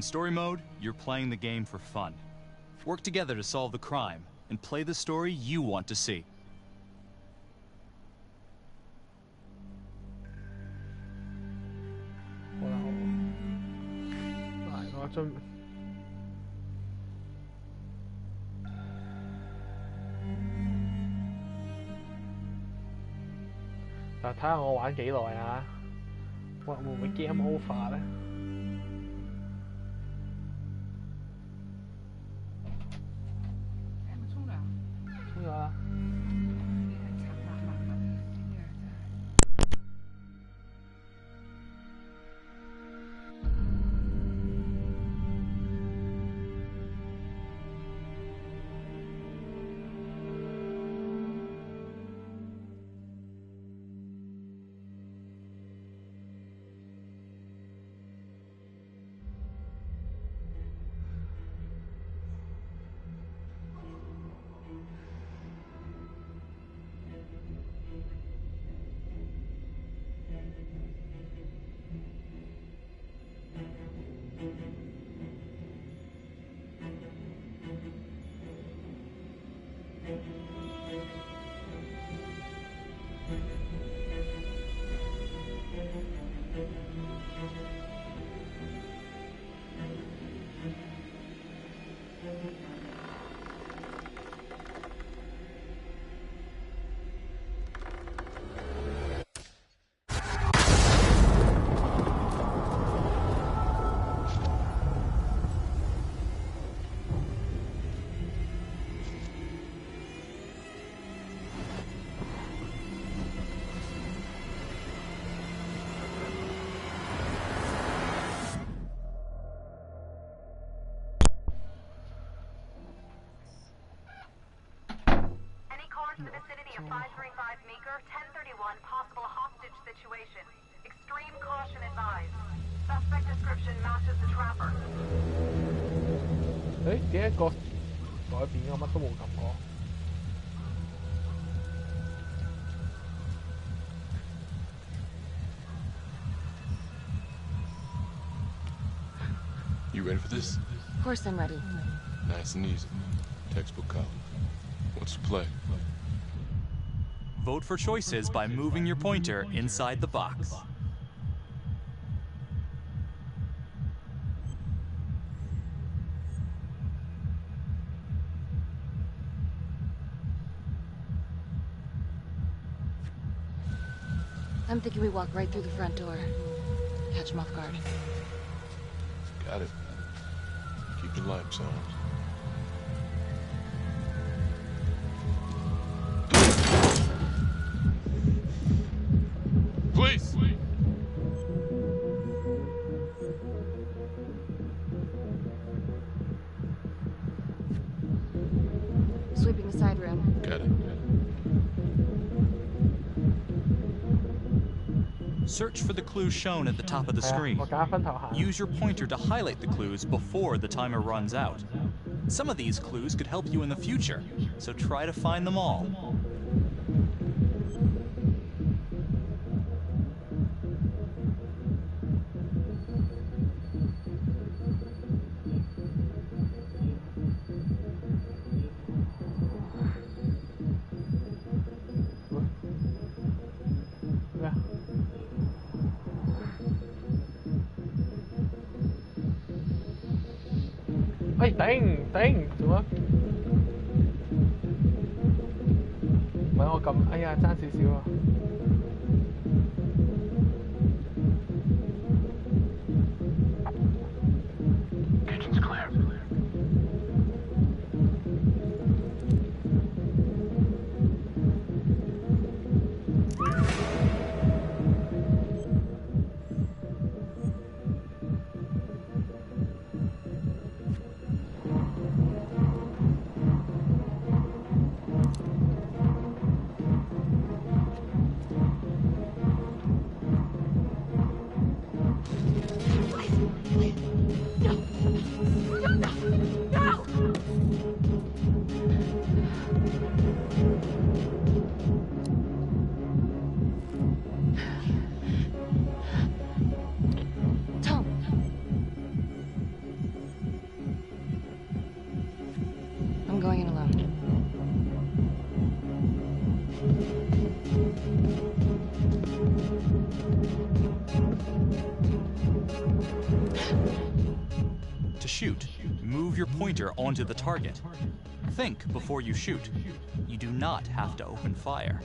story mode, you're playing the game for fun. Work together to solve the crime, and play the story you want to see. Now, 睇下我玩幾耐啊？會唔會 game over 咧？有冇沖涼？沖咗啦。你係殘麻麻麻嘅啲啊，真係。To the vicinity of 535 Meeker, 1031, possible hostage situation. Extreme caution advised. Suspect description matches the trapper. 點解個改變咗乜都冇撳過？You ready for this? Of course I'm ready. Nice and easy. Textbook college. What's the play? Vote for choices by moving your pointer inside the box. I'm thinking we walk right through the front door. Catch him off guard. Got it. Keep the lights on. Please! Sweeping the side room. Got it. Search for the clues shown at the top of the screen. Use your pointer to highlight the clues before the timer runs out. Some of these clues could help you in the future, so try to find them all. Hey,頂做乜？唔係我撳，哎呀，爭少少啊！Kitchen's clear. shoot, move your pointer onto the target. Think before you shoot. You do not have to open fire.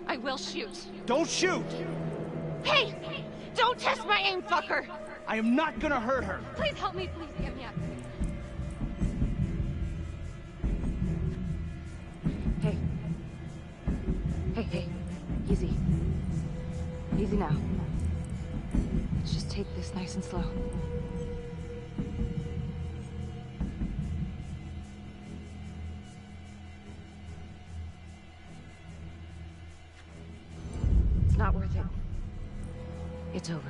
I will shoot. Don't shoot! Hey! Don't test my aim, fucker! I am not gonna hurt her. Please help me, please get me out. Hey. Hey. Easy. Easy now. Let's just take this nice and slow. It's not worth it. It's over.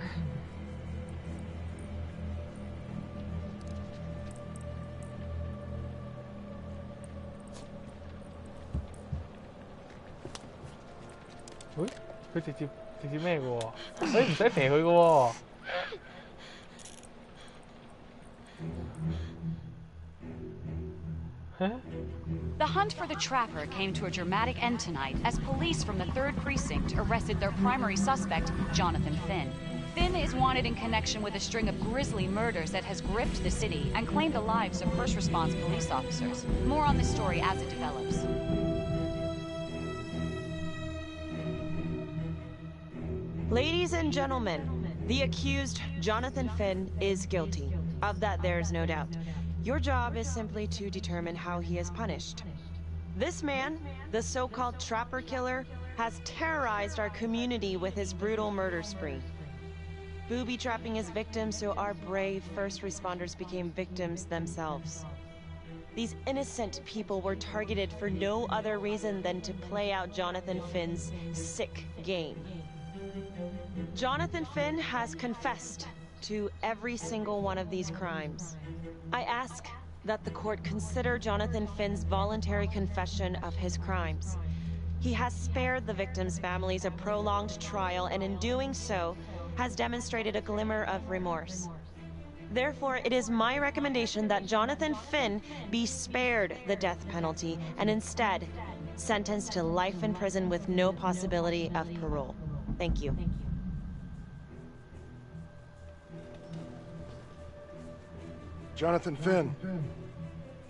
Ui, 佢直接咩嘅喎？你唔使肥佢嘅喎。The hunt for the Trapper came to a dramatic end tonight as police from the 3rd Precinct arrested their primary suspect, Jonathan Finn. Finn is wanted in connection with a string of grisly murders that has gripped the city and claimed the lives of first response police officers. More on this story as it develops. Ladies and gentlemen, the accused, Jonathan Finn, is guilty. Of that, there's no doubt. Your job is simply to determine how he is punished. This man, the so-called Trapper Killer, has terrorized our community with his brutal murder spree. Booby-trapping his victims so our brave first responders became victims themselves. These innocent people were targeted for no other reason than to play out Jonathan Finn's sick game. Jonathan Finn has confessed to every single one of these crimes. I ask that the court consider Jonathan Finn's voluntary confession of his crimes. He has spared the victims' families a prolonged trial, and in doing so, has demonstrated a glimmer of remorse. Therefore, it is my recommendation that Jonathan Finn be spared the death penalty and instead sentenced to life in prison with no possibility of parole. Thank you. Jonathan Finn,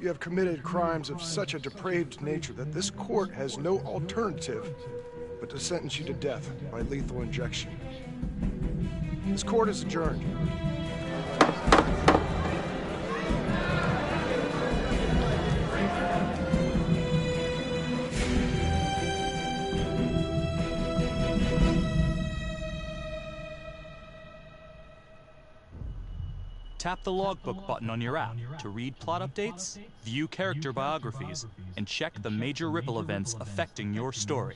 you have committed crimes of such a depraved nature that this court has no alternative but to sentence you to death by lethal injection. This court is adjourned. Tap the logbook button on your app to read plot updates, view character biographies, and check the major ripple events affecting your story.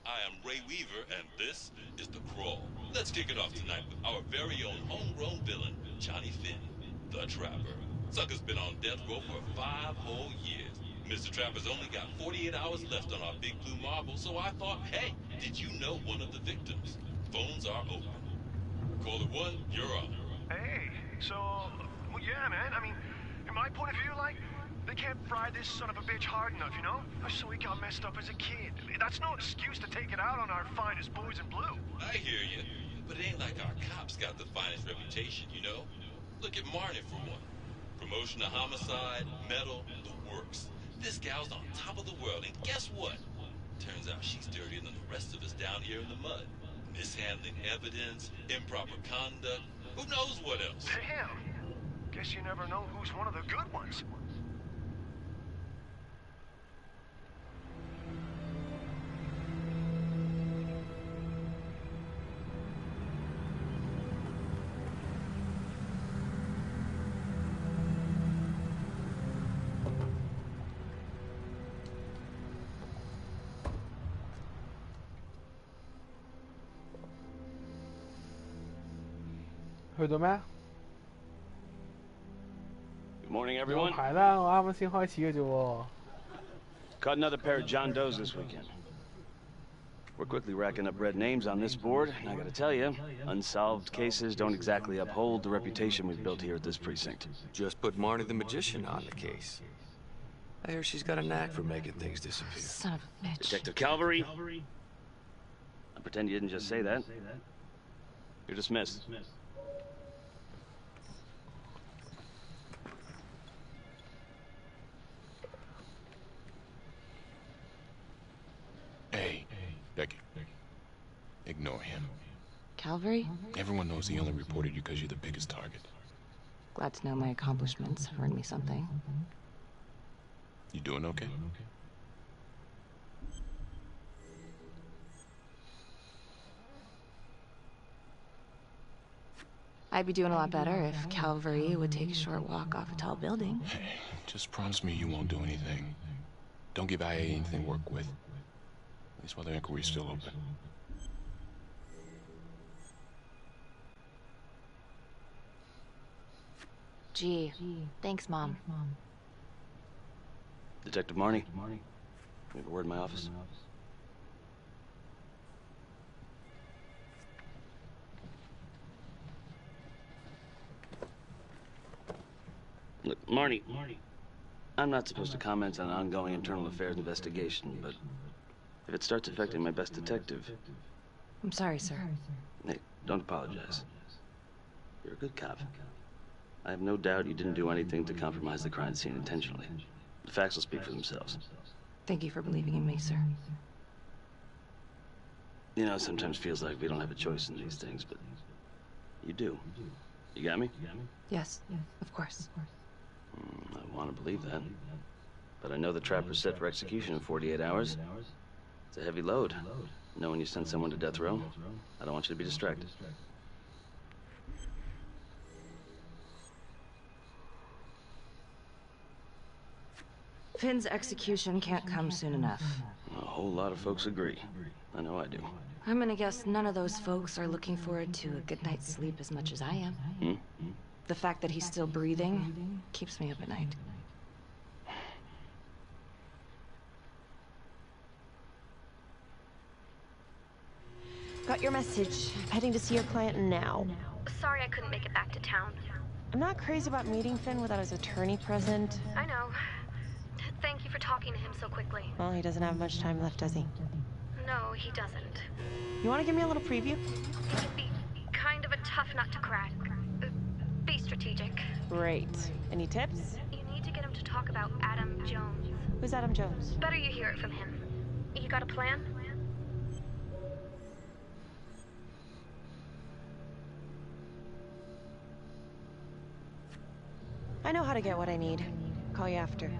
I am Ray Weaver, and this is The Crawl. Let's kick it off tonight with our very own homegrown villain, Johnny Finn, the Trapper. Sucker's been on death row for 5 whole years. Mr. Trapper's only got 48 hours left on our big blue marble, so I thought, hey, did you know one of the victims? Phones are open. Caller 1, you're up. Hey, so, well, yeah, man, I mean, in my point of view, like, they can't fry this son of a bitch hard enough, you know? So he got messed up as a kid. That's no excuse to take it out on our finest boys in blue. I hear you, but it ain't like our cops got the finest reputation, you know? Look at Marnie for one. Promotion to homicide, medal, the works. This gal's on top of the world, and guess what? Turns out she's dirtier than the rest of us down here in the mud. Mishandling evidence, improper conduct, who knows what else? Damn! Guess you never know who's one of the good ones.去到咩 Good morning, everyone. 排啦，我啱啱先開始嘅啫喎。Caught another pair of John Does this weekend. We're quickly racking up red names on this board, and I gotta tell you, unsolved cases don't exactly uphold the reputation we've built here at this precinct. Just put Marnie the Magician on the case. I hear she's got a knack for making things disappear. Son of a bitch. Detective Calvary? I pretend you didn't just say that. You're dismissed. Hey, Becky. Ignore him. Calvary? Everyone knows he only reported you because you're the biggest target. Glad to know my accomplishments have earned me something. You doing okay? I'd be doing a lot better if Calvary would take a short walk off a tall building. Hey, just promise me you won't do anything. Don't give IA anything to work with. At least while the inquiry's still open. Gee, thanks, Mom. Detective Marnie? We have a word in my office. Look, Marnie, I'm not supposed to comment on an ongoing internal affairs investigation, but if it starts affecting my best detective... I'm sorry, sir. Hey, don't apologize. You're a good cop. I have no doubt you didn't do anything to compromise the crime scene intentionally. The facts will speak for themselves. Thank you for believing in me, sir. You know, it sometimes feels like we don't have a choice in these things, but you do. You got me? Yes, of course. I want to believe that. But I know the trapper's set for execution in 48 hours. It's a heavy load. Knowing you sent someone to death row, I don't want you to be distracted. Finn's execution can't come soon enough. A whole lot of folks agree. I know I do. I'm gonna guess none of those folks are looking forward to a good night's sleep as much as I am. The fact that he's still breathing keeps me up at night. Got your message. I'm heading to see your client now. Sorry I couldn't make it back to town. I'm not crazy about meeting Finn without his attorney present. I know. Thank you for talking to him so quickly. Well, he doesn't have much time left, does he? No, he doesn't. You want to give me a little preview? It could be kind of a tough nut to crack. Be strategic. Great. Any tips? You need to get him to talk about Adam Jones. Who's Adam Jones? Better you hear it from him. You got a plan? I know how to get what I need. Call you after.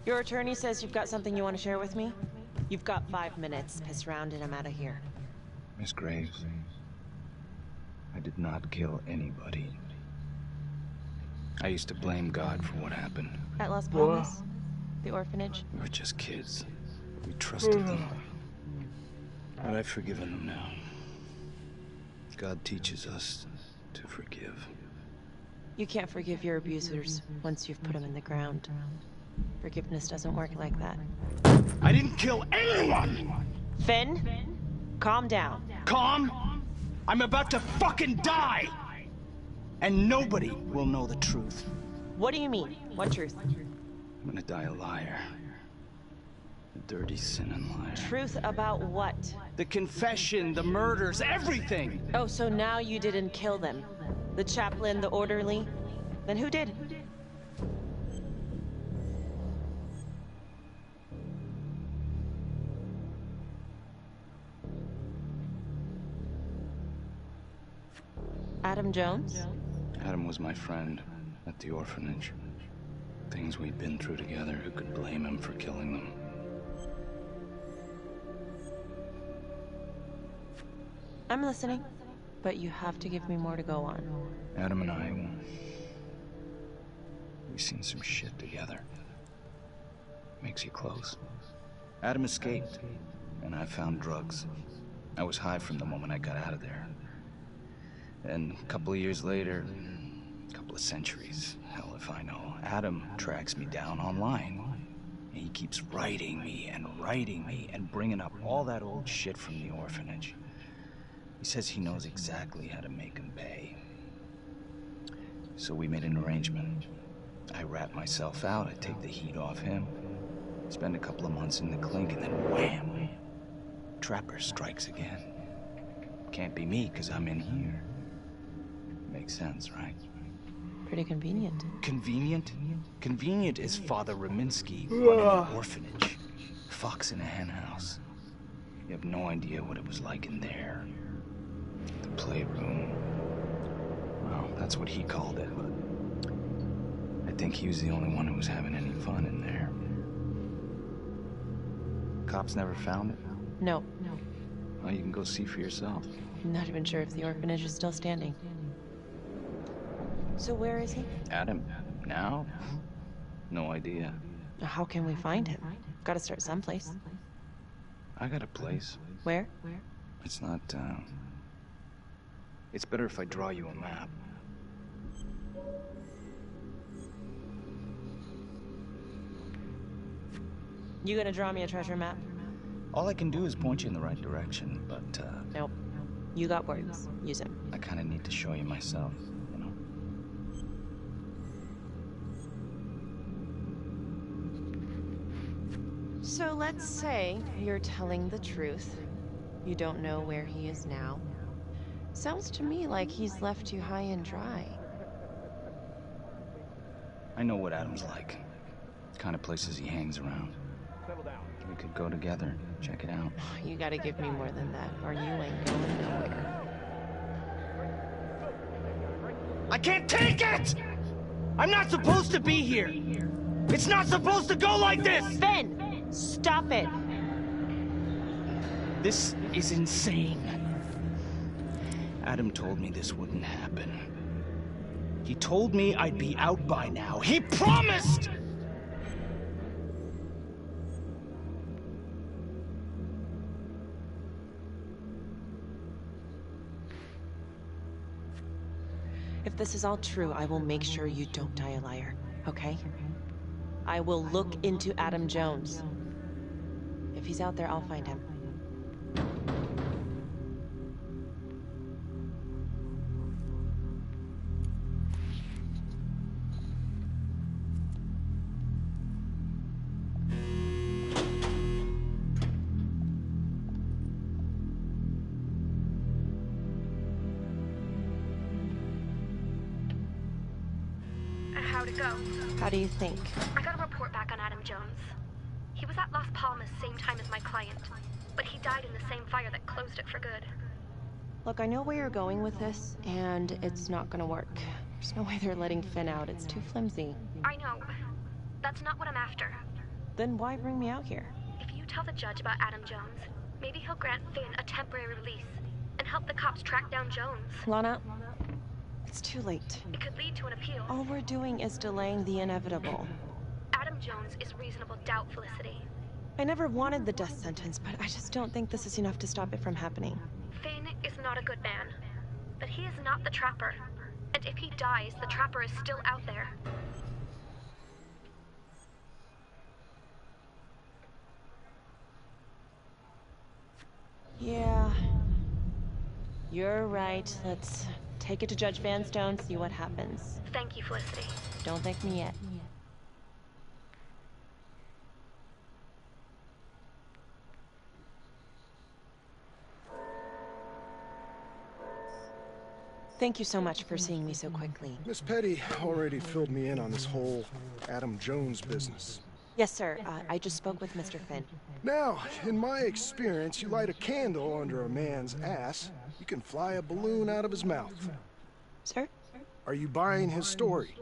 Your attorney says you've got something you want to share with me? You've got 5 minutes. Piss round and I'm out of here. Miss Graves, I did not kill anybody. I used to blame God for what happened. At Las Palmas? The orphanage? We were just kids. We trusted them. But I've forgiven them now. God teaches us to forgive. You can't forgive your abusers once you've put them in the ground. Forgiveness doesn't work like that. I didn't kill anyone! Finn, calm down. Calm? I'm about to fucking die! And nobody will know the truth. What do you mean? What truth? I'm gonna die a liar. A dirty, sinning liar. Truth about what? The confession, the murders, everything! Oh, so now you didn't kill them? The chaplain, the orderly? Then who did? Adam Jones? Adam was my friend at the orphanage. Things we'd been through together, who could blame him for killing them? I'm listening, but you have to give me more to go on. Adam and I, we've seen some shit together. Makes you close. Adam escaped, and I found drugs. I was high from the moment I got out of there. And a couple of years later, couple of centuries. Hell if I know. Adam tracks me down online. And he keeps writing me and bringing up all that old shit from the orphanage. He says he knows exactly how to make him pay. So we made an arrangement. I rat myself out, I take the heat off him, spend a couple of months in the clink, and then wham! Trapper strikes again. Can't be me, because I'm in here. Makes sense, right? Pretty convenient. Convenient? Convenient is Father Raminsky running an orphanage. Fox in a hen house. You have no idea what it was like in there. The playroom. Well, that's what he called it, but I think he was the only one who was having any fun in there. Cops never found it? No. Well, you can go see for yourself. I'm not even sure if the orphanage is still standing. So where is he? Adam? Now? No idea. How can we find him? Gotta start someplace. I got a place. Where? It's not, It's better if I draw you a map. You gonna draw me a treasure map? All I can do is point you in the right direction, but, Nope. You got words. Use them. I kinda need to show you myself, you know? So let's say you're telling the truth. You don't know where he is now. Sounds to me like he's left you high and dry. I know what Adam's like. The kind of places he hangs around. We could go together, check it out. You gotta give me more than that, or you ain't going nowhere. I can't take it! I'm not supposed to be here! It's not supposed to go like this! Finn! Stop it! This is insane. Adam told me this wouldn't happen. He told me I'd be out by now. He promised! If this is all true, I will make sure you don't die a liar, okay? I will look into Adam Jones. If he's out there, I'll find him. How'd it go? How do you think? I got a report back on Adam Jones. He was at Las Palmas same time as my client, but he died in the same fire that closed it for good. Look, I know where you're going with this, and it's not gonna work. There's no way they're letting Finn out. It's too flimsy. I know. That's not what I'm after. Then why bring me out here? If you tell the judge about Adam Jones, maybe he'll grant Finn a temporary release and help the cops track down Jones. Lana, it's too late. It could lead to an appeal. All we're doing is delaying the inevitable. Adam Jones is reasonable doubt, Felicity. I never wanted the death sentence, but I just don't think this is enough to stop it from happening. Finn is not a good man, but he is not the Trapper. And if he dies, the Trapper is still out there. Yeah. You're right. Let's take it to Judge Vanstone, see what happens. Thank you, Felicity. Don't thank me yet. Thank you so much for seeing me so quickly. Miss Petty already filled me in on this whole Adam Jones business. Yes, sir. I just spoke with Mr. Finn. Now, in my experience, you light a candle under a man's ass, you can fly a balloon out of his mouth. Sir? Are you buying his story?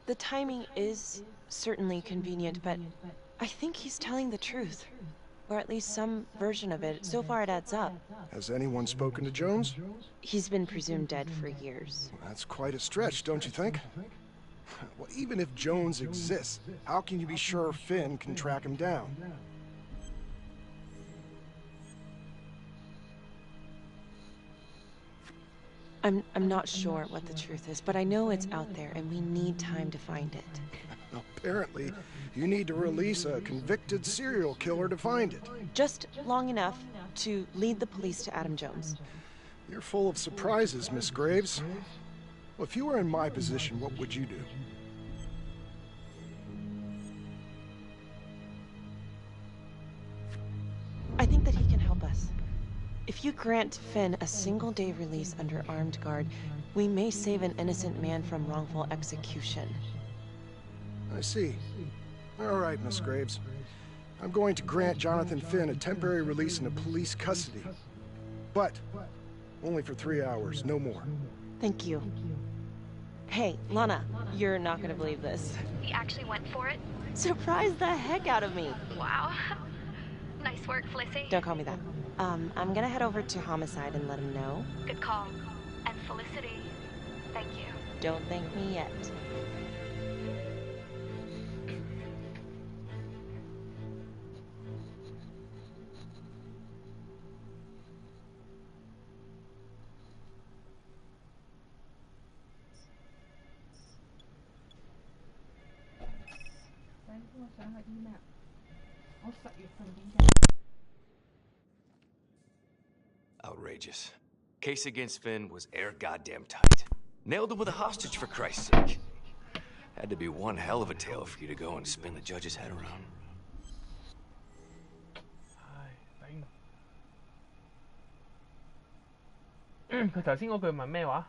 The timing is certainly convenient, but I think he's telling the truth. Or at least some version of it. So far it adds up. Has anyone spoken to Jones? He's been presumed dead for years. That's quite a stretch, don't you think? Well, even if Jones exists, how can you be sure Finn can track him down? I'm not sure what the truth is, but I know it's out there, and we need time to find it. Apparently, you need to release a convicted serial killer to find it. Just long enough to lead the police to Adam Jones. You're full of surprises, Miss Graves. Well, if you were in my position, what would you do? I think that he can help us. If you grant Finn a single-day release under armed guard, we may save an innocent man from wrongful execution. I see. All right, Miss Graves. I'm going to grant Jonathan Finn a temporary release into police custody. But only for 3 hours, no more. Thank you. Hey, Lana, you're not gonna believe this. He actually went for it? Surprised the heck out of me. Wow. Nice work, Felicity. Don't call me that. I'm gonna head over to Homicide and let him know. Good call. And Felicity, thank you. Don't thank me yet. Outrageous. Case against Finn was air goddamn tight. Nailed him with a hostage, for Christ's sake. Had to be one hell of a tale for you to go and spin the judge's head around. Ai, 佢頭先嗰句問咩話？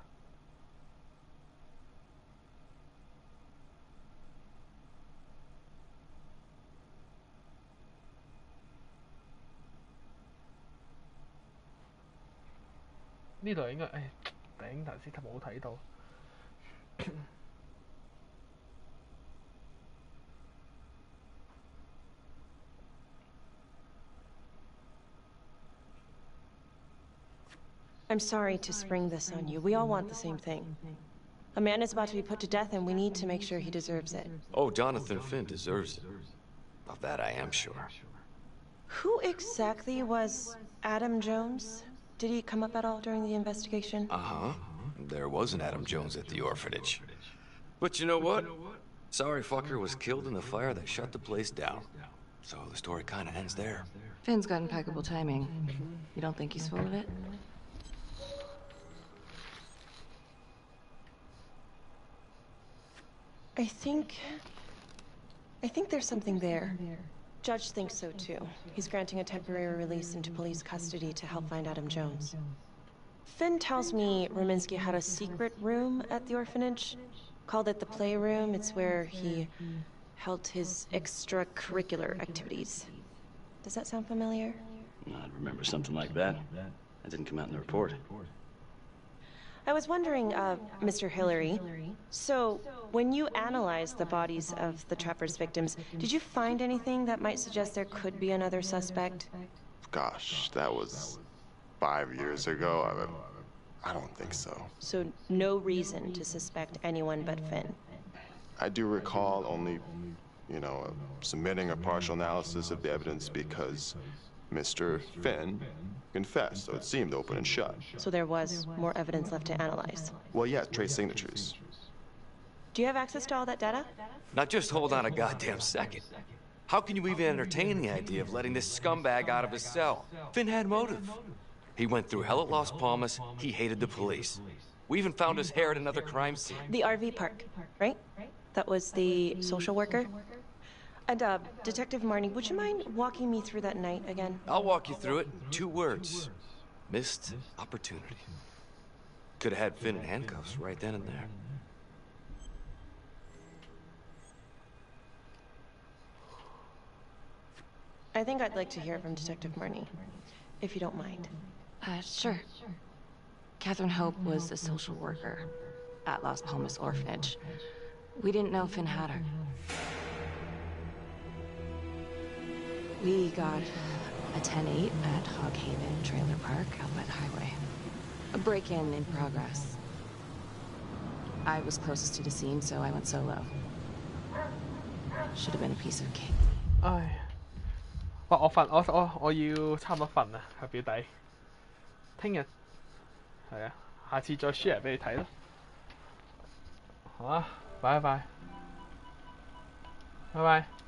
呢度應該，唉，頂頭先冇睇到。I'm sorry to spring this on you. We all want the same thing. A man is about to be put to death, and we need to make sure he deserves it. Oh, Jonathan Finn deserves it. Of that I am sure. Who exactly was Adam Jones? Did he come up at all during the investigation? Uh-huh. There was an Adam Jones at the orphanage. But you know what? Sorry fucker was killed in the fire that shut the place down. So the story kind of ends there. Finn's got impeccable timing. You don't think he's full of it? I think there's something there. Judge thinks so too. He's granting a temporary release into police custody to help find Adam Jones. Finn tells me Rominsky had a secret room at the orphanage. Called it the playroom. It's where he held his extracurricular activities. Does that sound familiar? I'd remember something like that. That didn't come out in the report. I was wondering, Mr. Hillary, so when you analyzed the bodies of the Trapper's victims, did you find anything that might suggest there could be another suspect? Gosh, that was 5 years ago. I don't think so. So no reason to suspect anyone but Finn? I do recall only, submitting a partial analysis of the evidence because Mr. Finn confessed, so it seemed open and shut. So there was more evidence left to analyze? Well, yeah, trace signatures. Do you have access to all that data? Now just hold on a goddamn second. How can you even entertain the idea of letting this scumbag out of his cell? Finn had motive. He went through hell at Las Palmas, he hated the police. We even found his hair at another crime scene. The RV park, right? That was the social worker? And, Detective Marnie, would you mind walking me through that night again? I'll walk you through it in 2 words. Missed opportunity. Could have had Finn in handcuffs right then and there. I think I'd like to hear from Detective Marnie, if you don't mind. Sure. Catherine Hope was a social worker at Las Palmas Orphanage. We didn't know Finn had her. We got a 10-8 at Hog Haven Trailer Park out by the highway. A break-in in progress. I was closest to the scene, so I went solo. Should have been a piece of cake. 唉，我要差唔多瞓啦，係表弟。聽日係啊，下次再 share 俾你睇啦。好啊，拜拜，拜拜。